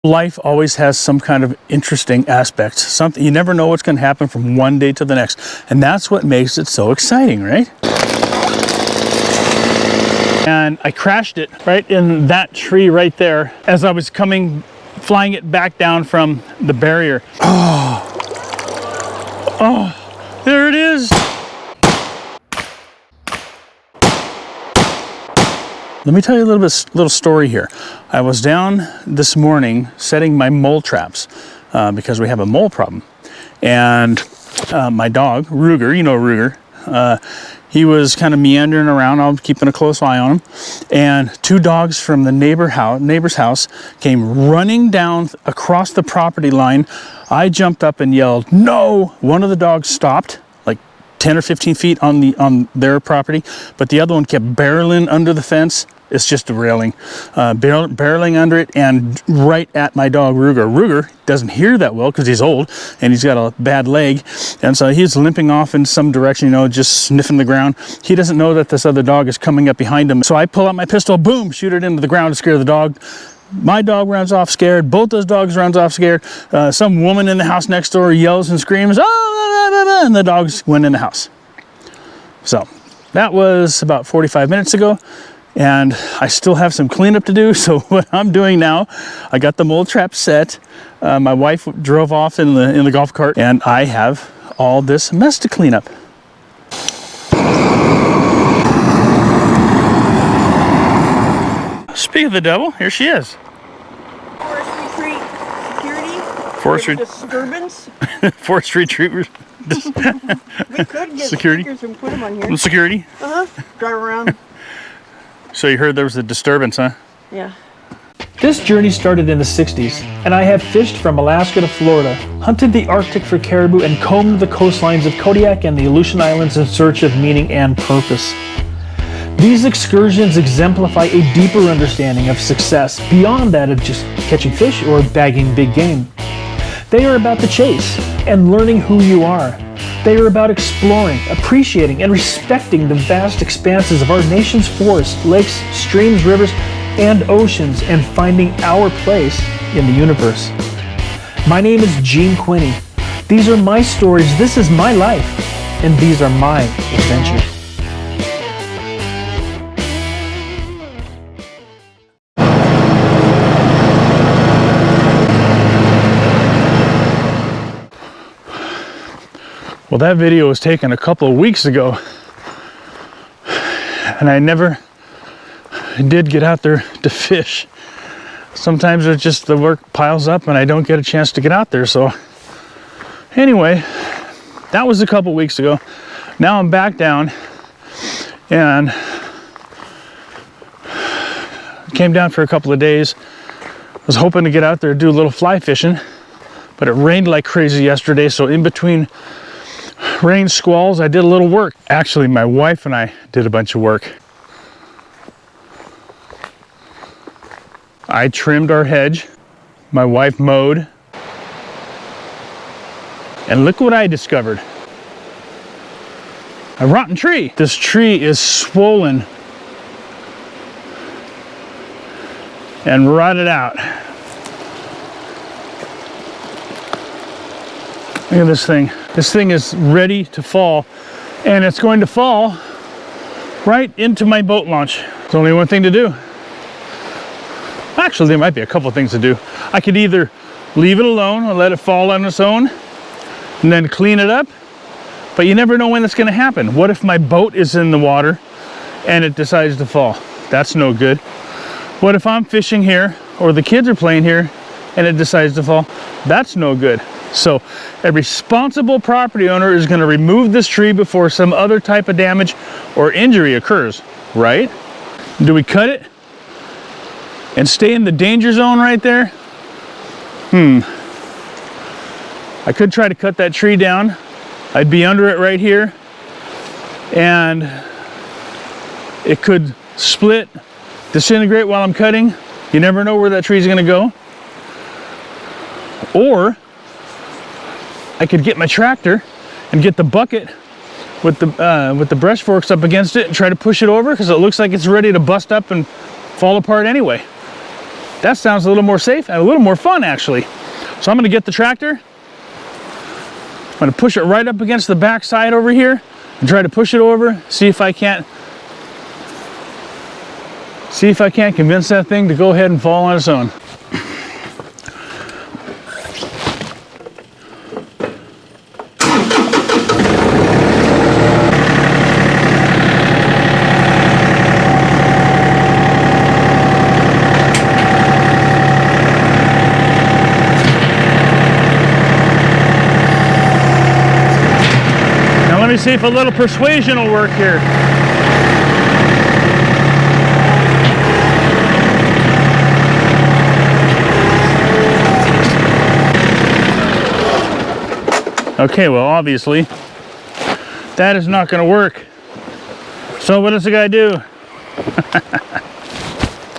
Life always has some kind of interesting aspect. Something you never know what's going to happen from one day to the next. And that's what makes it so exciting, right? And I crashed it right in that tree right there as I was flying it back down from the barrier. Oh, there it is. Let me tell you a little story here. I was down this morning setting my mole traps because we have a mole problem. And my dog, Ruger, you know Ruger, he was kind of meandering around. I was keeping a close eye on him. And two dogs from the neighbor's house came running down across the property line. I jumped up and yelled, "No!" One of the dogs stopped, like 10 or 15 feet on their property, but the other one kept barreling under the fence. It's just a railing, barreling under it and right at my dog Ruger. Ruger doesn't hear that well because he's old and he's got a bad leg, and so he's limping off in some direction, you know, just sniffing the ground. He doesn't know that this other dog is coming up behind him. So I pull out my pistol, boom, shoot it into the ground to scare the dog. My dog runs off scared. Both those dogs runs off scared. Some woman in the house next door yells and screams, "Oh!" And the dogs went in the house. So that was about 45 minutes ago. And I still have some cleanup to do. So what I'm doing now, I got the mole trap set. My wife drove off in the golf cart, and I have all this mess to clean up. Speaking of the devil, here she is. Forest retreat security. Forest disturbance. Forest retreat. We could get Security. stickers and put them on here. Security. Drive around. So you heard there was a disturbance, huh? Yeah. This journey started in the 60s, and I have fished from Alaska to Florida, hunted the Arctic for caribou, and combed the coastlines of Kodiak and the Aleutian Islands in search of meaning and purpose. These excursions exemplify a deeper understanding of success beyond that of just catching fish or bagging big game. They are about the chase and learning who you are. They are about exploring, appreciating, and respecting the vast expanses of our nation's forests, lakes, streams, rivers, and oceans, and finding our place in the universe. My name is Gene Quinney. These are my stories, this is my life, and these are my adventures. Well, that video was taken a couple of weeks ago, and I never did get out there to fish. Sometimes it's just the work piles up and I don't get a chance to get out there. So anyway, that was a couple of weeks ago. Now I'm back down and came down for a couple of days. Was hoping to get out there and do a little fly fishing, but it rained like crazy yesterday, so in between rain squalls I did a little work. Actually, my wife and I did a bunch of work. I trimmed our hedge, my wife mowed, and look what I discovered. A rotten tree. This tree is swollen and rotted out. Look at this thing. This thing is ready to fall, and it's going to fall right into my boat launch. There's only one thing to do. Actually, there might be a couple things to do. I could either leave it alone or let it fall on its own and then clean it up, but you never know when it's going to happen. What if my boat is in the water and it decides to fall? That's no good. What if I'm fishing here or the kids are playing here and it decides to fall? That's no good. So a responsible property owner is going to remove this tree before some other type of damage or injury occurs, right? Do we cut it and stay in the danger zone right there? I could try to cut that tree down. I'd be under it right here, and it could split, disintegrate while I'm cutting. You never know where that tree's going to go. Or I could get my tractor and get the bucket with the brush forks up against it and try to push it over, because it looks like it's ready to bust up and fall apart anyway. That sounds a little more safe and a little more fun, actually. So I'm gonna get the tractor. I'm gonna push it right up against the back side over here and try to push it over, see if I can't convince that thing to go ahead and fall on its own. Now let me see if a little persuasion will work here. Okay, well, obviously, that is not going to work. So what does the guy do?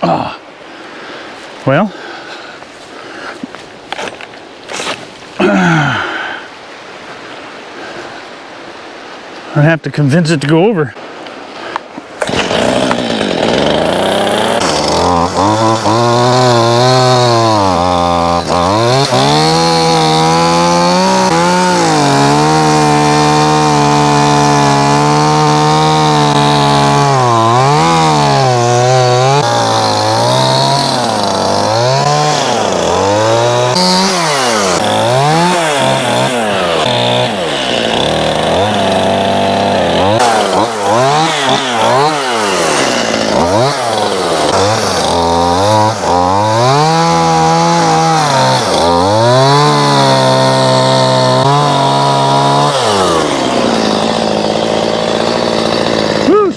Oh. Well, I have to convince it to go over.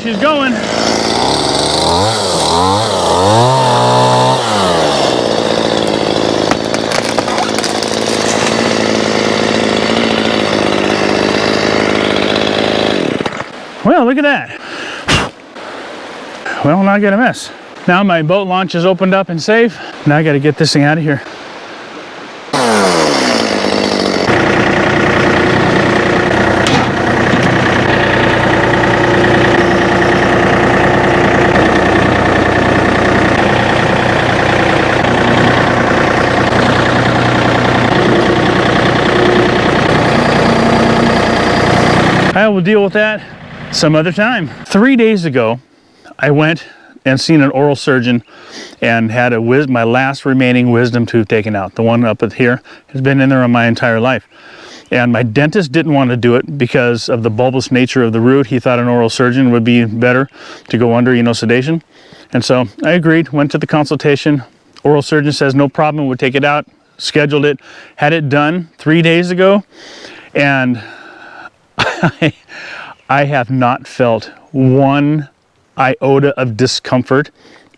She's going. Well, look at that. Well, now I got a mess. Now my boat launch is opened up and safe. Now I got to get this thing out of here. I will deal with that some other time. 3 days ago, I went and seen an oral surgeon and had my last remaining wisdom tooth taken out. The one up here has been in there my entire life. And my dentist didn't want to do it because of the bulbous nature of the root. He thought an oral surgeon would be better to go under, sedation. And so I agreed, went to the consultation. Oral surgeon says no problem, would take it out, scheduled it, had it done 3 days ago. And I have not felt one iota of discomfort.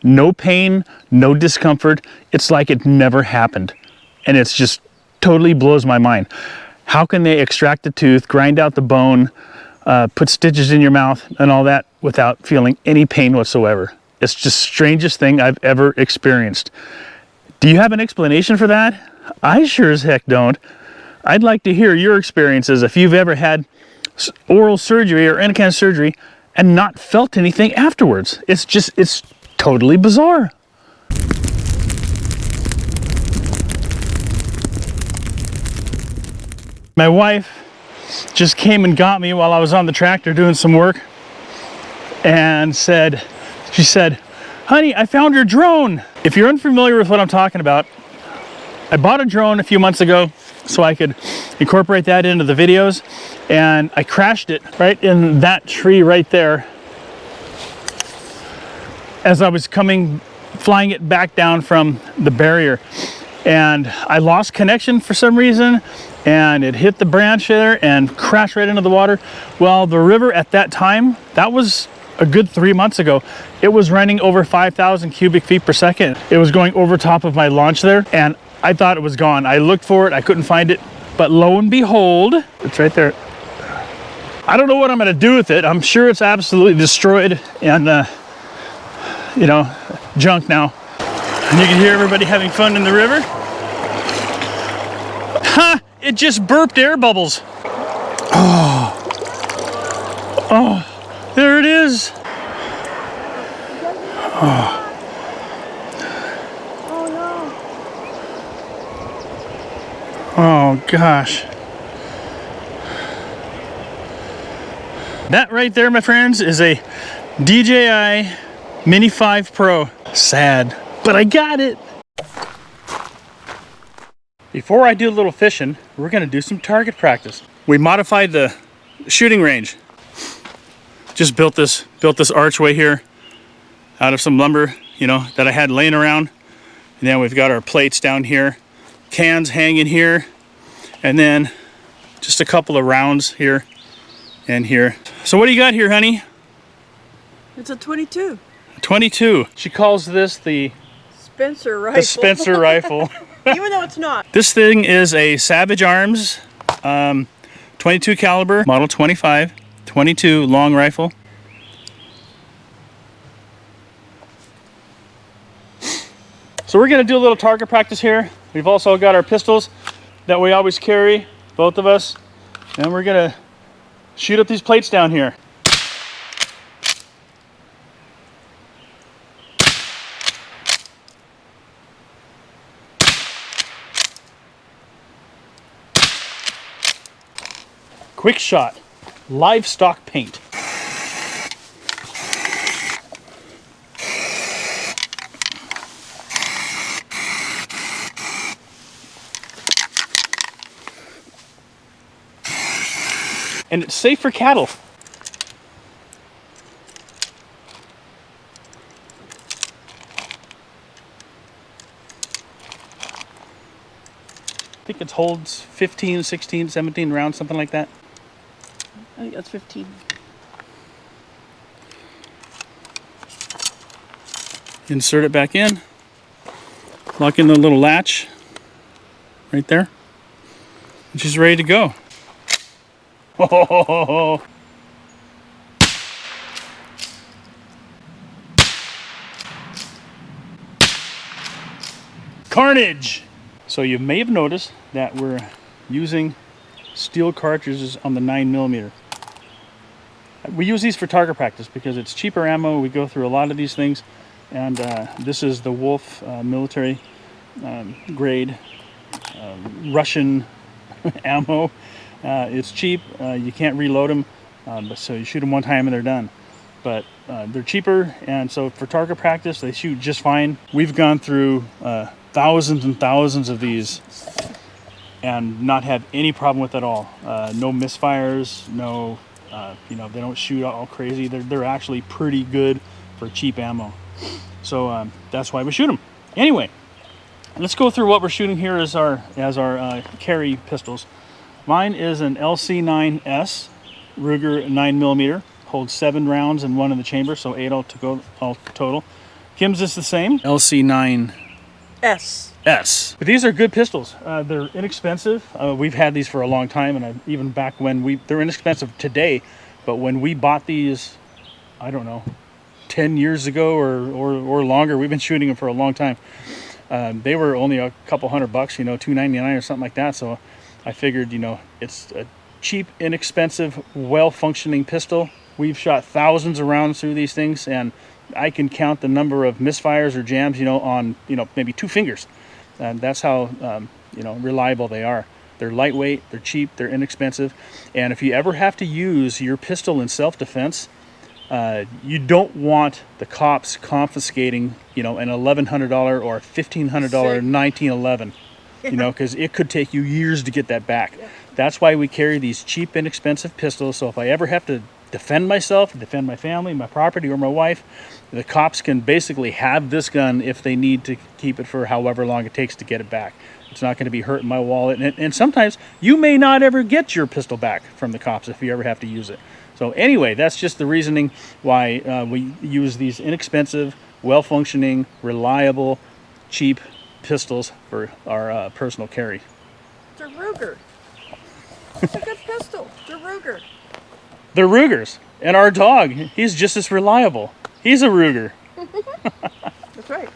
No pain, no discomfort. It's like it never happened. And it's just totally blows my mind. How can they extract the tooth, grind out the bone, put stitches in your mouth and all that without feeling any pain whatsoever? It's just the strangest thing I've ever experienced. Do you have an explanation for that? I sure as heck don't. I'd like to hear your experiences if you've ever had oral surgery or any kind of surgery and not felt anything afterwards. It's totally bizarre. My wife just came and got me while I was on the tractor doing some work and she said, honey, I found your drone. If you're unfamiliar with what I'm talking about, I bought a drone a few months ago so I could incorporate that into the videos, and I crashed it right in that tree right there as I was flying it back down from the barrier, and I lost connection for some reason and it hit the branch there and crashed right into the water. Well, the river at that time, that was a good 3 months ago, it was running over 5,000 cubic feet per second. It was going over top of my launch there, and I thought it was gone. I looked for it, I couldn't find it, but lo and behold, it's right there. I don't know what I'm gonna do with it. I'm sure it's absolutely destroyed and, junk now. And you can hear everybody having fun in the river. Ha! It just burped air bubbles. Oh, there it is. Oh no. Oh gosh. That right there, my friends, is a DJI Mini 5 Pro. Sad, but I got it. Before I do a little fishing, we're gonna do some target practice. We modified the shooting range. Just built this archway here out of some lumber, you know, that I had laying around. And then we've got our plates down here, cans hanging here, and then just a couple of rounds here and here. So what do you got here, honey? It's a 22. 22. She calls this the Spencer rifle. Spencer rifle. Even though it's not. This thing is a Savage Arms 22 caliber, model 25, 22 long rifle. So we're gonna do a little target practice here. We've also got our pistols that we always carry, both of us. And we're gonna shoot up these plates down here. Quick shot, livestock paint. And it's safe for cattle. I think it holds 15, 16, 17 rounds, something like that. I think that's 15. Insert it back in. Lock in the little latch right there. And she's ready to go. Oh, carnage! So you may have noticed that we're using steel cartridges on the 9mm. We use these for target practice because it's cheaper ammo. We go through a lot of these things, and this is the Wolf military grade Russian ammo. It's cheap. You can't reload them, but so you shoot them one time and they're done. But they're cheaper, and so for target practice, they shoot just fine. We've gone through thousands and thousands of these and not had any problem with it at all. No misfires, no, you know, they don't shoot all crazy. They're actually pretty good for cheap ammo. So that's why we shoot them. Anyway, let's go through what we're shooting here as our carry pistols. Mine is an LC9S Ruger 9mm, holds 7 rounds in one in the chamber, so 8 all total. Kim's is the same, LC9S. But these are good pistols. They're inexpensive. We've had these for a long time, and even back when they're inexpensive today, but when we bought these, I don't know, 10 years ago or longer, we've been shooting them for a long time. They were only a couple $100, you know, $2.99 or something like that. So I figured, you know, it's a cheap, inexpensive, well-functioning pistol. We've shot thousands of rounds through these things, and I can count the number of misfires or jams, you know, on, you know, maybe 2 fingers. And that's how, you know, reliable they are. They're lightweight, they're cheap, they're inexpensive. And if you ever have to use your pistol in self-defense, you don't want the cops confiscating, you know, an $1,100 or $1,500 1911, you know, because it could take you years to get that back. Yeah. That's why we carry these cheap, inexpensive pistols. So if I ever have to defend myself, defend my family, my property, or my wife, the cops can basically have this gun if they need to keep it for however long it takes to get it back. It's not going to be hurting my wallet. And sometimes you may not ever get your pistol back from the cops if you ever have to use it. So anyway, that's just the reasoning why we use these inexpensive, well-functioning, reliable, cheap pistols for our personal carry. It's a Ruger. It's a good pistol. It's a Ruger. They're Rugers. And our dog, he's just as reliable. He's a Ruger. That's right.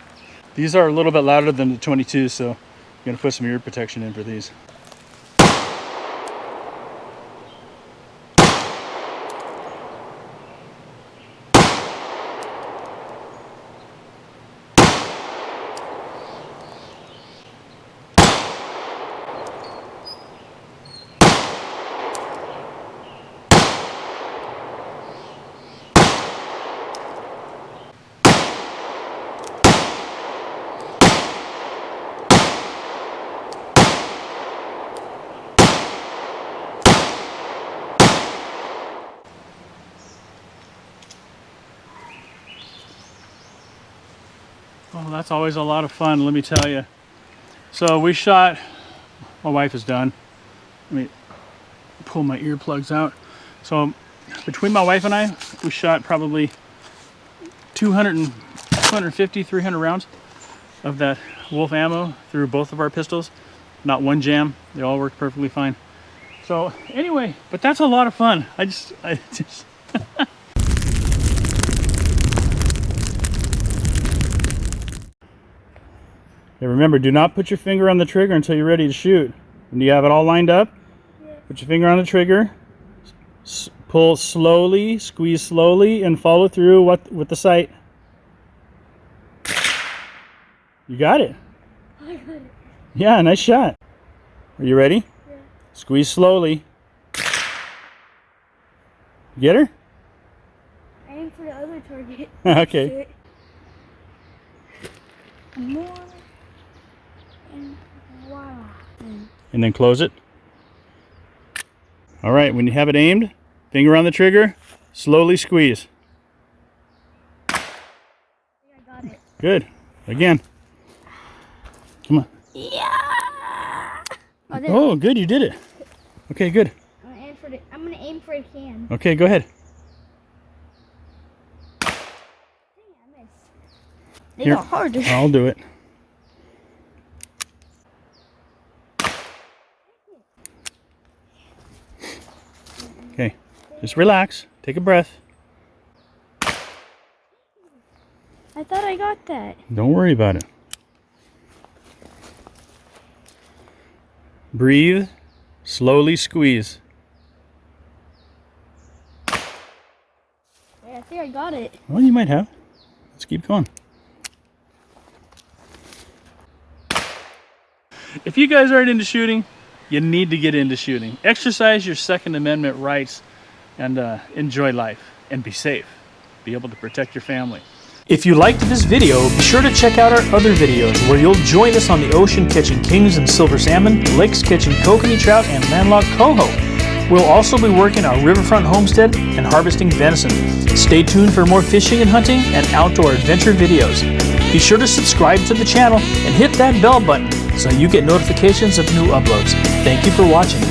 These are a little bit louder than the 22, so I'm going to put some ear protection in for these. Oh, that's always a lot of fun, let me tell you. So we shot, my wife is done. Let me pull my earplugs out. So between my wife and I, we shot probably 250, 300 rounds of that wolf ammo through both of our pistols. Not one jam, they all worked perfectly fine. So anyway, but that's a lot of fun. I just Yeah, remember, do not put your finger on the trigger until you're ready to shoot. When you have it all lined up, put your finger on the trigger, pull slowly, squeeze slowly, and follow through with the sight. You got it. I got it. Yeah, nice shot. Are you ready? Yeah. Squeeze slowly. Get her? Aim for the other target. Okay. More. And voila. And then close it. All right, when you have it aimed, finger on the trigger, slowly squeeze. I got it. Good. Again. Come on. Yeah. Oh, good, you did it. Okay, good. I'm gonna aim for the can. Okay, go ahead. Dang, I missed. They Here, got harder. I'll do it. Okay, just relax. Take a breath. I thought I got that. Don't worry about it. Breathe. Slowly squeeze. Yeah, I think I got it. Well, you might have. Let's keep going. If you guys aren't into shooting, you need to get into shooting. Exercise your Second Amendment rights and enjoy life and be safe. Be able to protect your family. If you liked this video, be sure to check out our other videos where you'll join us on the ocean catching kings and silver salmon, lakes catching kokanee trout and landlocked coho. We'll also be working our riverfront homestead and harvesting venison. Stay tuned for more fishing and hunting and outdoor adventure videos. Be sure to subscribe to the channel and hit that bell button so you get notifications of new uploads. Thank you for watching.